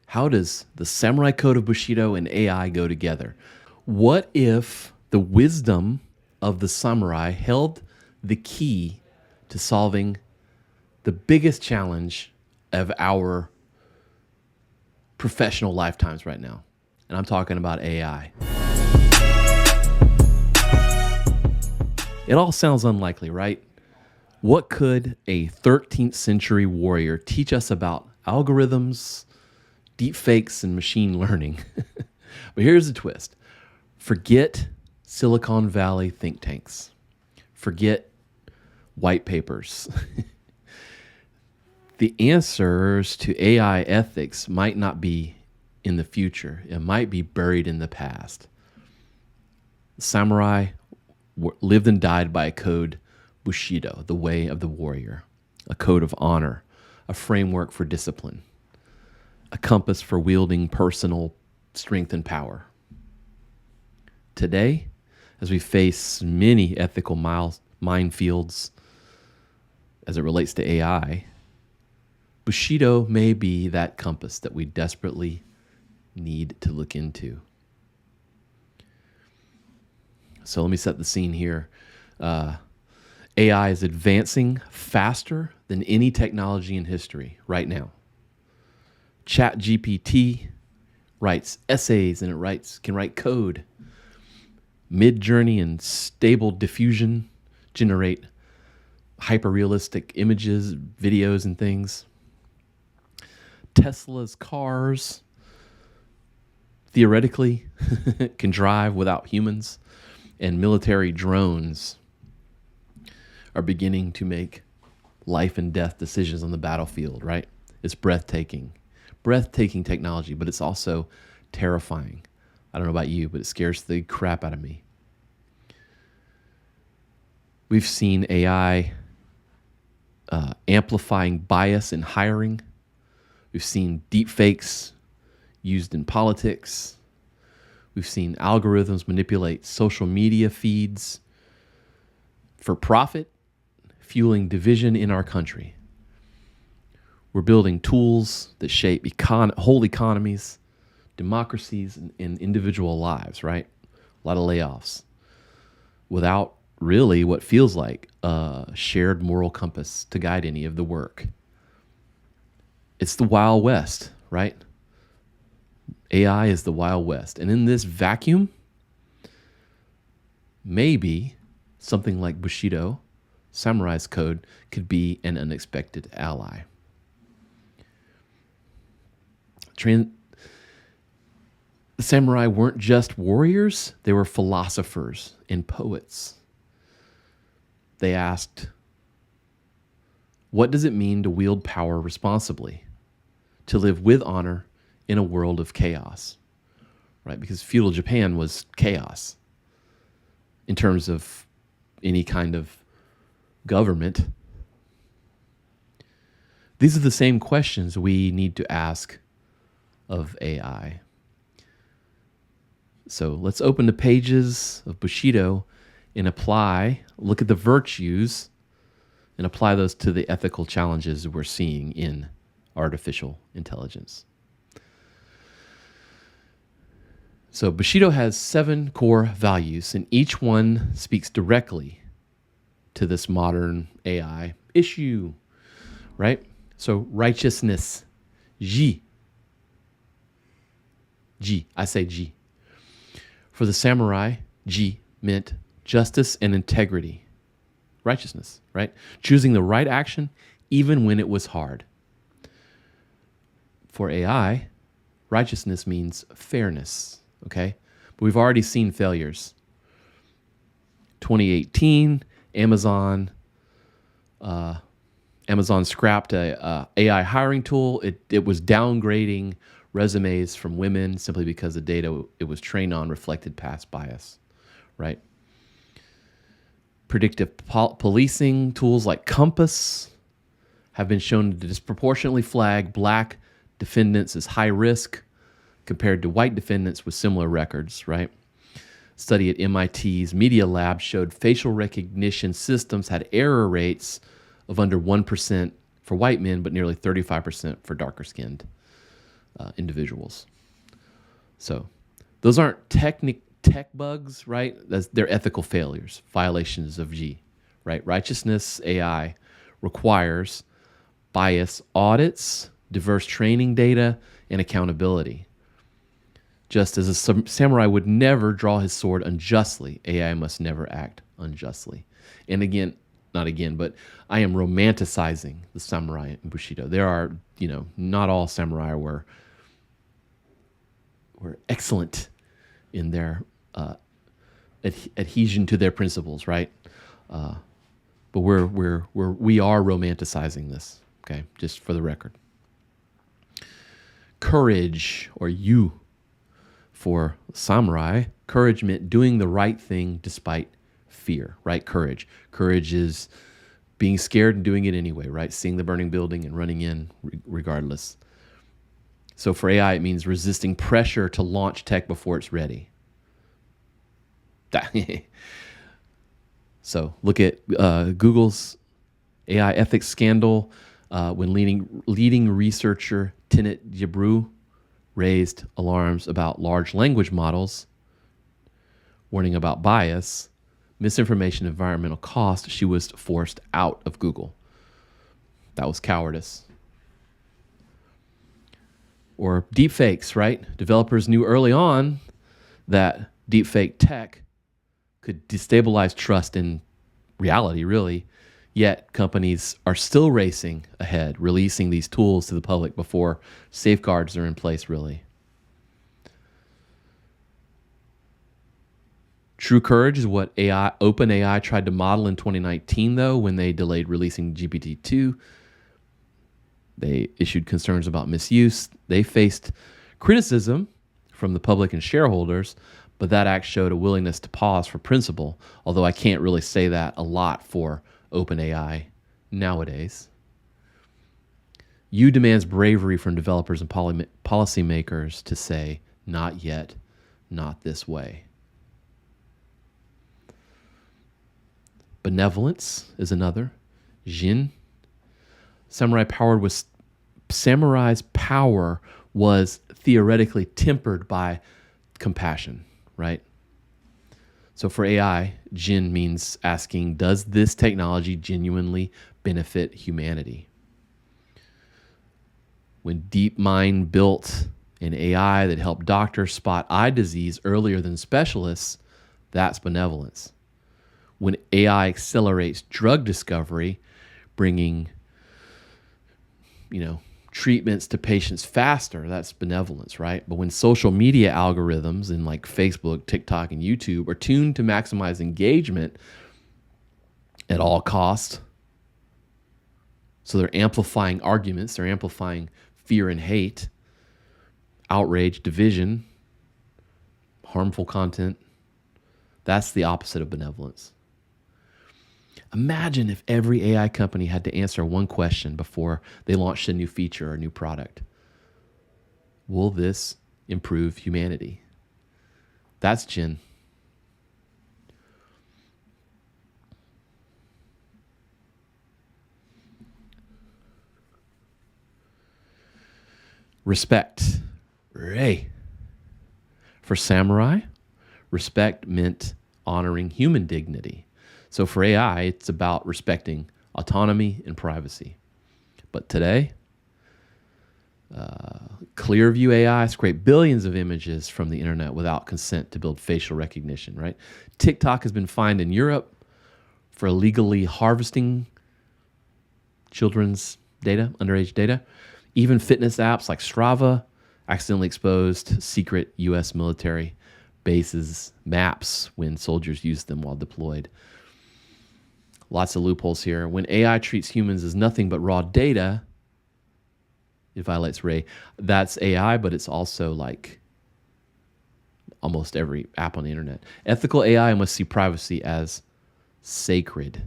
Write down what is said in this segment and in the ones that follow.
How does the samurai code of Bushido and AI go together? What if the wisdom of the samurai held the key to solving the biggest challenge of our professional lifetimes right now? And I'm talking about AI. It all sounds unlikely, right? What could a 13th century warrior teach us about algorithms, deepfakes, and machine learning? But here's the twist. Forget Silicon Valley think tanks. Forget white papers. The answers to AI ethics might not be in the future. It might be buried in the past. Samurai lived and died by a code, Bushido, the way of the warrior, a code of honor, a framework for discipline, a compass for wielding personal strength and power. Today, as we face many ethical minefields as it relates to AI, Bushido may be that compass that we desperately need to look into. So let me set the scene here. AI is advancing faster than any technology in history right now. ChatGPT writes essays and it can write code. Midjourney and Stable Diffusion generate hyper-realistic images, videos, and things. Tesla's cars theoretically can drive without humans, and military drones are beginning to make life and death decisions on the battlefield, right? It's breathtaking technology, but it's also terrifying. I don't know about you, but it scares the crap out of me. We've seen AI amplifying bias in hiring. We've seen deepfakes used in politics. We've seen algorithms manipulate social media feeds for profit, fueling division in our country. We're building tools that shape whole economies, democracies, and individual lives, right? A lot of layoffs without really what feels like a shared moral compass to guide any of the work. It's the Wild West, right? AI is the Wild West. And in this vacuum, maybe something like Bushido, Samurai's code, could be an unexpected ally. The samurai weren't just warriors, they were philosophers and poets. They asked, what does it mean to wield power responsibly, to live with honor in a world of chaos, right? Because feudal Japan was chaos in terms of any kind of government. These are the same questions we need to ask of AI. So let's open the pages of Bushido and look at the virtues and apply those to the ethical challenges we're seeing in artificial intelligence. So Bushido has 7 core values, and each one speaks directly to this modern AI issue, right? So righteousness, Ji. I say Ji. For the samurai, Ji meant justice and integrity. Righteousness, right? Choosing the right action even when it was hard. For AI, righteousness means fairness, okay? But we've already seen failures. 2018, Amazon scrapped a AI hiring tool. It was downgrading resumes from women simply because the data it was trained on reflected past bias, right? Predictive policing tools like Compass have been shown to disproportionately flag black defendants as high risk compared to white defendants with similar records, right? Study at MIT's Media Lab showed facial recognition systems had error rates of under 1% for white men, but nearly 35% for darker-skinned individuals. So those aren't tech bugs, right? They're ethical failures, violations of G, right? Righteousness AI requires bias audits, diverse training data, and accountability. Just as a samurai would never draw his sword unjustly, AI must never act unjustly. And again, not again, but I am romanticizing the samurai in Bushido. There are, not all samurai were excellent in their adhesion to their principles, right? But we are romanticizing this, okay? Just for the record. Courage, or you, for samurai, courage meant doing the right thing despite fear, right? Courage is being scared and doing it anyway, right? Seeing the burning building and running in regardless. So for AI, it means resisting pressure to launch tech before it's ready. So look at Google's AI ethics scandal when leading researcher Tenet Jabru raised alarms about large language models, warning about bias, misinformation, environmental cost. She was forced out of Google. That was cowardice. Or deepfakes, right? Developers knew early on that deepfake tech could destabilize trust in reality, really. Yet companies are still racing ahead, releasing these tools to the public before safeguards are in place, really. True courage is what OpenAI tried to model in 2019, though, when they delayed releasing GPT-2. They issued concerns about misuse. They faced criticism from the public and shareholders, but that act showed a willingness to pause for principle, although I can't really say that a lot for OpenAI nowadays. You demands bravery from developers and policymakers to say, not yet, not this way. Benevolence is another. Jin. Samurai's power was theoretically tempered by compassion, right? So for AI, Jin means asking, does this technology genuinely benefit humanity? When DeepMind built an AI that helped doctors spot eye disease earlier than specialists, that's benevolence. When AI accelerates drug discovery, bringing, treatments to patients faster, that's benevolence, right? But when social media algorithms in like Facebook, TikTok, and YouTube are tuned to maximize engagement at all costs, so they're amplifying arguments, they're amplifying fear and hate, outrage, division, harmful content, that's the opposite of benevolence. Imagine if every AI company had to answer one question before they launched a new feature or a new product. Will this improve humanity? That's Jin. Respect. Rei. For samurai, respect meant honoring human dignity. So for AI, it's about respecting autonomy and privacy. But today, Clearview AI scraped billions of images from the internet without consent to build facial recognition, right? TikTok has been fined in Europe for illegally harvesting children's data, underage data. Even fitness apps like Strava accidentally exposed secret U.S. military bases maps when soldiers used them while deployed. Lots of loopholes here. When AI treats humans as nothing but raw data, it violates Rei. That's AI, but it's also like almost every app on the internet. Ethical AI must see privacy as sacred.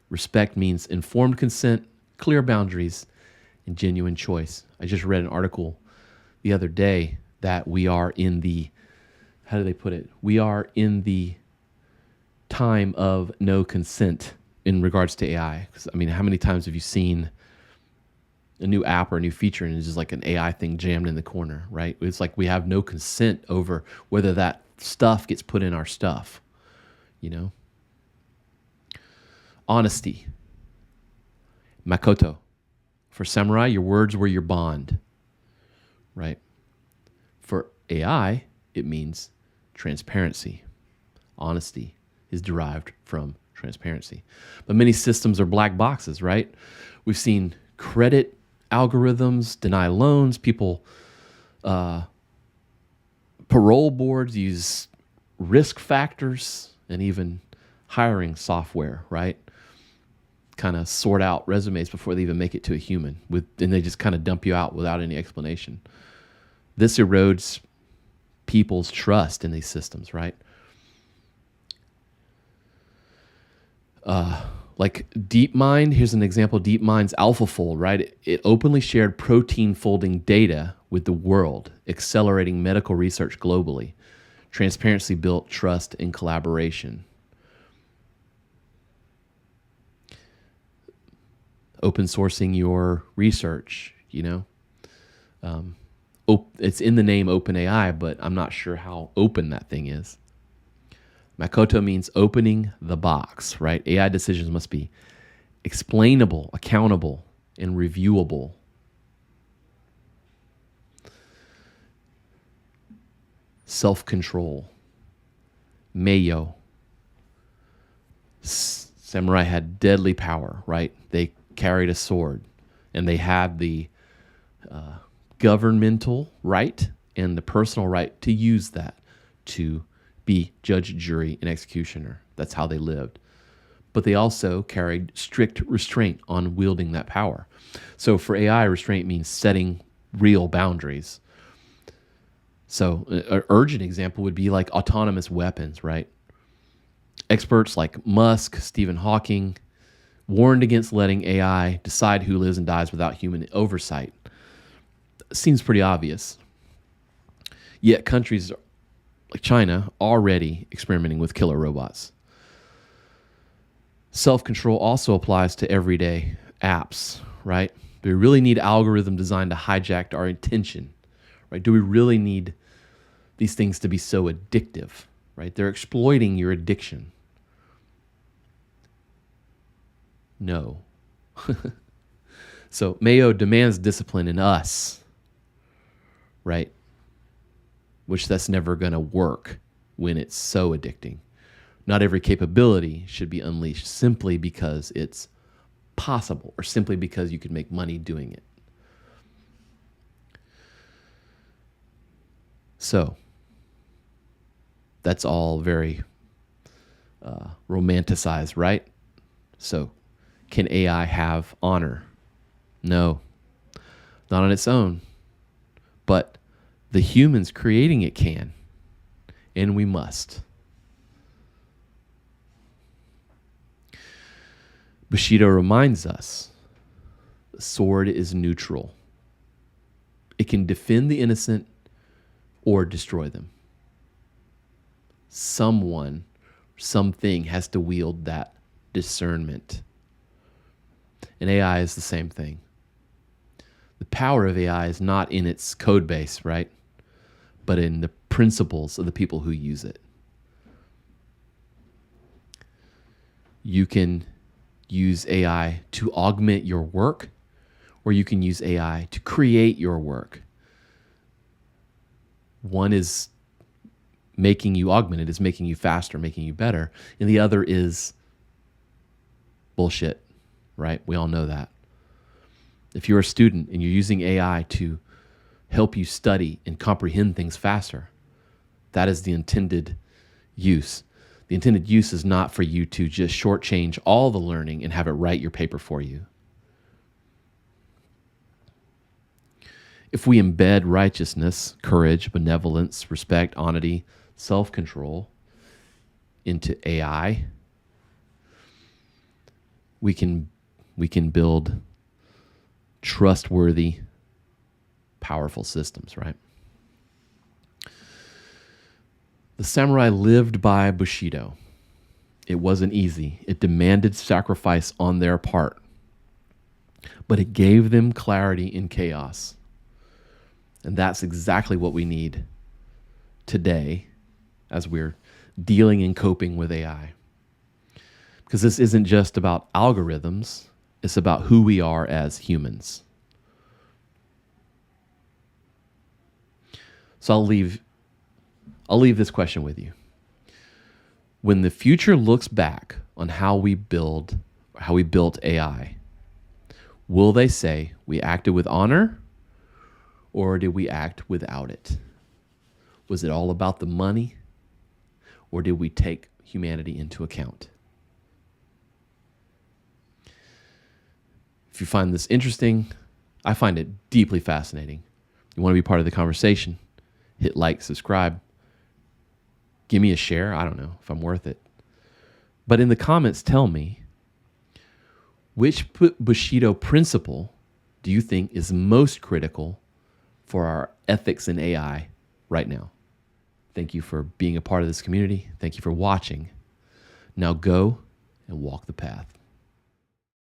Respect means informed consent, clear boundaries, and genuine choice. I just read an article the other day that we are in the, how do they put it? We are in the time of no consent in regards to AI. 'Cause, I mean, how many times have you seen a new app or a new feature, and it's just like an AI thing jammed in the corner, right? It's like we have no consent over whether that stuff gets put in our stuff, you know? Honesty. Makoto. For samurai, your words were your bond, right? For AI, it means transparency. Honesty is derived from transparency. But many systems are black boxes, right? We've seen credit algorithms deny loans. People, parole boards use risk factors, and even hiring software, right? Kind of sort out resumes before they even make it to a human, and they just kind of dump you out without any explanation. This erodes people's trust in these systems, right? Like DeepMind, here's an example. DeepMind's AlphaFold, right? It openly shared protein folding data with the world, accelerating medical research globally. Transparency built trust and collaboration. Open sourcing your research, it's in the name OpenAI, but I'm not sure how open that thing is. Makoto means opening the box, right? AI decisions must be explainable, accountable, and reviewable. Self-control. Meiyo. Samurai had deadly power, right? They carried a sword, and they had the governmental right and the personal right to use that to be judge, jury, and executioner. That's how they lived. But they also carried strict restraint on wielding that power. So for AI, restraint means setting real boundaries. So an urgent example would be like autonomous weapons, right? Experts like Musk, Stephen Hawking, warned against letting AI decide who lives and dies without human oversight. Seems pretty obvious. Yet countries like China already experimenting with killer robots. Self-control also applies to everyday apps, right? Do we really need algorithm designed to hijack our attention, right? Do we really need these things to be so addictive, right? They're exploiting your addiction. No. So Meiyo demands discipline in us, right? Which that's never going to work when it's so addicting. Not every capability should be unleashed simply because it's possible or simply because you can make money doing it. So that's all very romanticized, right? So can AI have honor? No, not on its own. But the humans creating it can, and we must. Bushido reminds us the sword is neutral. It can defend the innocent or destroy them. Someone, something has to wield that discernment. And AI is the same thing. The power of AI is not in its code base, right? But in the principles of the people who use it. You can use AI to augment your work, or you can use AI to create your work. One is making you augmented, is making you faster, making you better, and the other is bullshit, right? We all know that. If you're a student and you're using AI to help you study and comprehend things faster, that is the intended use. The intended use is not for you to just shortchange all the learning and have it write your paper for you. If we embed righteousness, courage, benevolence, respect, honesty, self-control into AI, we can build trustworthy, powerful systems, right? The samurai lived by Bushido. It wasn't easy. It demanded sacrifice on their part. but it gave them clarity in chaos. And that's exactly what we need today as we're dealing and coping with AI. Because this isn't just about algorithms, it's about who we are as humans. So I'll leave this question with you. When the future looks back on how we built AI, will they say we acted with honor, or did we act without it? Was it all about the money, or did we take humanity into account? If you find this interesting, I find it deeply fascinating. You want to be part of the conversation? Hit like, subscribe. Give me a share. I don't know if I'm worth it. But in the comments, tell me, which Bushido principle do you think is most critical for our ethics in AI right now? Thank you for being a part of this community. Thank you for watching. Now go and walk the path.